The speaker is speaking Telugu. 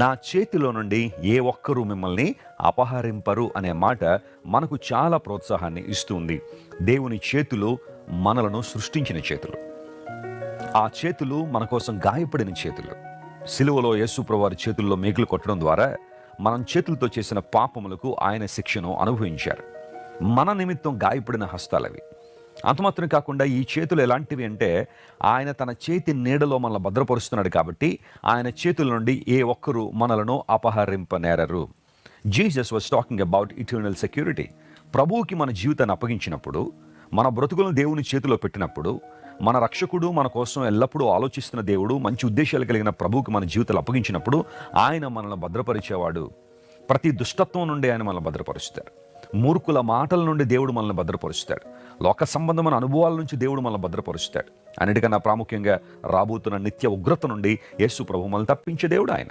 నా చేతిలో నుండి ఏ ఒక్కరూ మిమ్మల్ని అపహరింపరు అనే మాట మనకు చాలా ప్రోత్సాహాన్ని ఇస్తుంది. దేవుని చేతులు మనలను సృష్టించిన చేతులు. ఆ చేతులు మన కోసం గాయపడిన చేతులు. సిలువలో యేసుప్రభువారి చేతుల్లో మేకులు కొట్టడం ద్వారా మనం చేతులతో చేసిన పాపములకు ఆయన శిక్షను అనుభవించారు. మన నిమిత్తం గాయపడిన హస్తాలవి. అంతమాత్రం కాకుండా ఈ చేతులు ఎలాంటివి అంటే, ఆయన తన చేతి నీడలో మనల్ని భద్రపరుస్తున్నాడు కాబట్టి ఆయన చేతుల నుండి ఏ ఒక్కరూ మనలను అపహరింపనేరరు. Jesus was talking about eternal security. ప్రభువుకి మన జీవితాన్ని అప్పగించినప్పుడు, మన బ్రతుకులను దేవుని చేతిలో పెట్టినప్పుడు, మన రక్షకుడు మన కోసం ఎల్లప్పుడూ ఆలోచిస్తున్న దేవుడు, మంచి ఉద్దేశాలు కలిగిన ప్రభువుకి మన జీవితాలు అప్పగించినప్పుడు ఆయన మనల్ని భద్రపరిచేవాడు. ప్రతి దుష్టత్వం నుండి ఆయన మనల్ని భద్రపరుస్తాడు. మూర్ఖుల మాటల నుండి దేవుడు మనల్ని భద్రపరుస్తాడు. లోక సంబంధమైన అనుభవాల నుంచి దేవుడు మనల్ని భద్రపరుస్తాడు. అన్నిటికన్నా ప్రాముఖ్యంగా రాబోతున్న నిత్య ఉగ్రత నుండి యేసు ప్రభు మనల్ని తప్పించే దేవుడు ఆయన.